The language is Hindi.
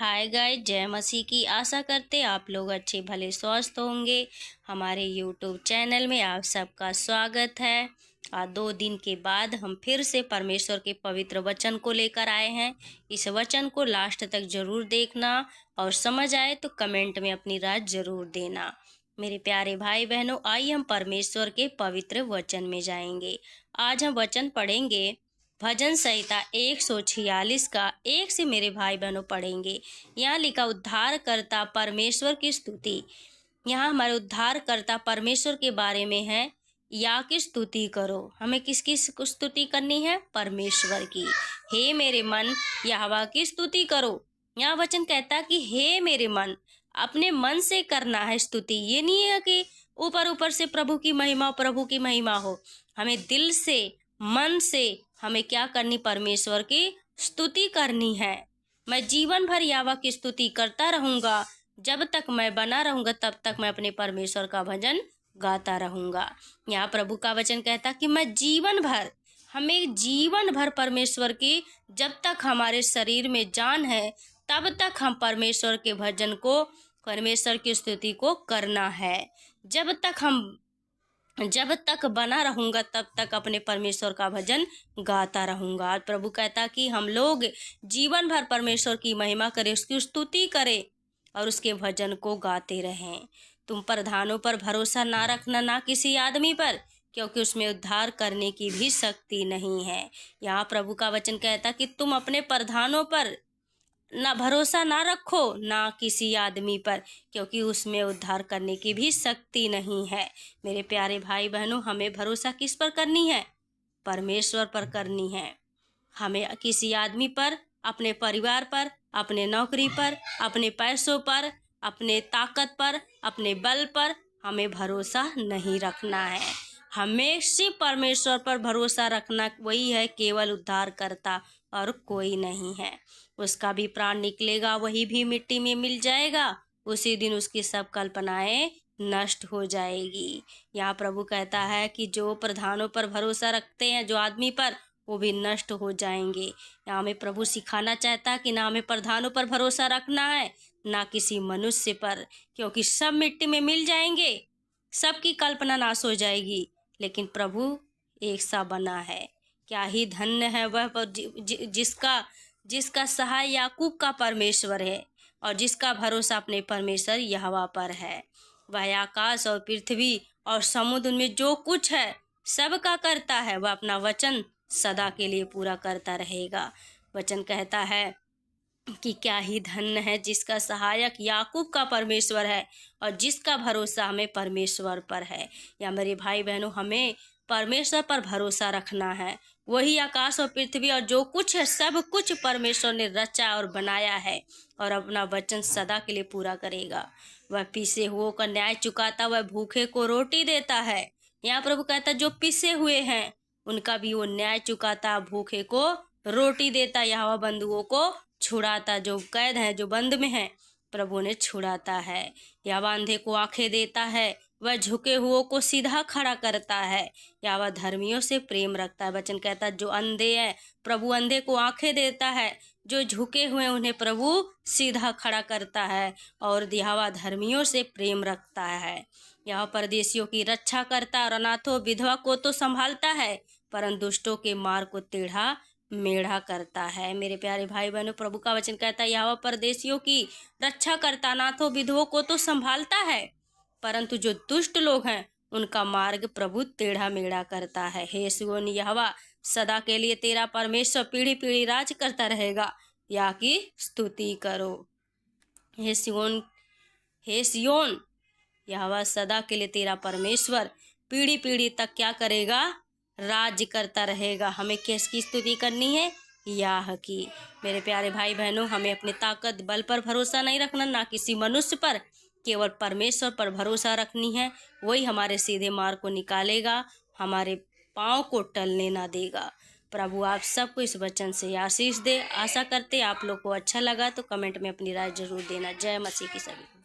हाय गाइस, जय मसीह की। आशा करते आप लोग अच्छे भले स्वस्थ होंगे। हमारे यूट्यूब चैनल में आप सबका स्वागत है। आज 2 दिन के बाद हम फिर से परमेश्वर के पवित्र वचन को लेकर आए हैं। इस वचन को लास्ट तक जरूर देखना और समझ आए तो कमेंट में अपनी राय जरूर देना। मेरे प्यारे भाई बहनों, आइए हम परमेश्वर के पवित्र वचन में जाएंगे। आज हम वचन पढ़ेंगे भजन संहिता 146 का 1 से मेरे भाई बहनों पढ़ेंगे। यहाँ लिखा उद्धारकर्ता परमेश्वर की स्तुति। यहाँ हमारे उद्धारकर्ता परमेश्वर के बारे में है। या की स्तुति करो। हमें किसकी स्तुति करनी है? परमेश्वर की। हे मेरे मन, यहोवा की स्तुति करो। यहाँ वचन कहता है कि हे मेरे मन, अपने मन से करना है स्तुति। ये नहीं है कि ऊपर ऊपर से प्रभु की महिमा हो। हमें दिल से, मन से हमें क्या करनी? परमेश्वर की स्तुति करनी है। मैं जीवन भर यहोवा की स्तुति करता रहूंगा। जब तक मैं बना रहूंगा तब तक मैं अपने परमेश्वर का भजन गाता रहूंगा। यहाँ प्रभु का वचन कहता कि हमें जीवन भर परमेश्वर की, जब तक हमारे शरीर में जान है तब तक हम परमेश्वर के भजन को, परमेश्वर की स्तुति को करना है। जब तक बना रहूंगा तब तक अपने परमेश्वर का भजन गाता रहूंगा। प्रभु कहता कि हम लोग जीवन भर परमेश्वर की महिमा करें, उसकी स्तुति करें और उसके भजन को गाते रहें। तुम प्रधानों पर भरोसा ना रखना, ना किसी आदमी पर, क्योंकि उसमें उद्धार करने की भी शक्ति नहीं है। यहाँ प्रभु का वचन कहता कि तुम अपने प्रधानों पर ना भरोसा ना रखो, ना किसी आदमी पर, क्योंकि उसमें उद्धार करने की भी शक्ति नहीं है। मेरे प्यारे भाई बहनों, हमें भरोसा किस पर करनी है? परमेश्वर पर करनी है। हमें किसी आदमी पर, अपने परिवार पर, अपने नौकरी पर, अपने पैसों पर, अपने ताकत पर, अपने बल पर हमें भरोसा नहीं रखना है। हमें सिर्फ परमेश्वर पर भरोसा रखना। वही है केवल उद्धार करता और कोई नहीं है। उसका भी प्राण निकलेगा, वही भी मिट्टी में मिल जाएगा। उसी दिन उसकी सब कल्पनाएं नष्ट हो जाएगी। यहाँ प्रभु कहता है कि जो प्रधानों पर भरोसा रखते हैं, जो आदमी पर, वो भी नष्ट हो जाएंगे। यहाँ हमें प्रभु सिखाना चाहता है कि ना हमें प्रधानों पर भरोसा रखना है, ना किसी मनुष्य पर, क्योंकि सब मिट्टी में मिल जाएंगे, सबकी कल्पना नाश हो जाएगी। लेकिन प्रभु एक सा बना है। क्या ही धन्य है वह जिसका सहाय याकूब का परमेश्वर है और जिसका भरोसा अपने परमेश्वर यहोवा पर है। वह आकाश और पृथ्वी और समुद्र में जो कुछ है सबका करता है। वह अपना वचन सदा के लिए पूरा करता रहेगा। वचन कहता है कि क्या ही धन्य है जिसका सहायक याकूब का परमेश्वर है और जिसका भरोसा हमें परमेश्वर पर है। या मेरे भाई बहनों, हमें परमेश्वर पर भरोसा रखना है। वही आकाश और पृथ्वी और जो कुछ है, सब कुछ परमेश्वर ने रचा और बनाया है और अपना वचन सदा के लिए पूरा करेगा। वह पिसे हुओं का न्याय चुकाता, वह भूखे को रोटी देता है। यहाँ प्रभु कहता जो पिसे हुए हैं उनका भी वो न्याय चुकाता, भूखे को रोटी देता, यहोवा बंधुओं को छुड़ाता। जो कैद है, जो बंद में है, प्रभु ने छुड़ाता है। यहोवा अंधे को आंखें देता है, वह झुके हुओं को सीधा खड़ा करता है। यहोवा धर्मियों से प्रेम रखता है। वचन कहता है जो अंधे हैं, प्रभु अंधे को आंखें देता है। जो झुके हुए उन्हें प्रभु सीधा खड़ा करता है और यहोवा धर्मियों से प्रेम रखता है। यह परदेशियों की रक्षा करता और अनाथों विधवा को तो संभालता है, परंतु दुष्टों के मार्ग को टेढ़ा मेढ़ा करता है। मेरे प्यारे भाई बहनों, प्रभु का वचन कहता है यहोवा परदेशियों की रक्षा करता, अनाथों विधवों को तो संभालता है, परंतु जो दुष्ट लोग हैं उनका मार्ग प्रभु टेढ़ा मेढ़ा करता है। हे सिय्योन, यहोवा सदा के लिए तेरा परमेश्वर पीढ़ी पीढ़ी राज करता रहेगा। या की स्तुति करो। हे सिय्योन, यहोवा सदा के लिए तेरा परमेश्वर पीढ़ी पीढ़ी तक क्या करेगा? राज करता रहेगा। हमें किसकी स्तुति करनी है? याह की। मेरे प्यारे भाई बहनों, हमें अपने ताकत बल पर भरोसा नहीं रखना, ना किसी मनुष्य पर, केवल परमेश्वर पर भरोसा रखनी है। वही हमारे सीधे मार्ग को निकालेगा, हमारे पाँव को टलने ना देगा। प्रभु आप सबको इस वचन से आशीष दे। आशा करते आप लोग को अच्छा लगा तो कमेंट में अपनी राय जरूर देना। जय मसीह की सभी।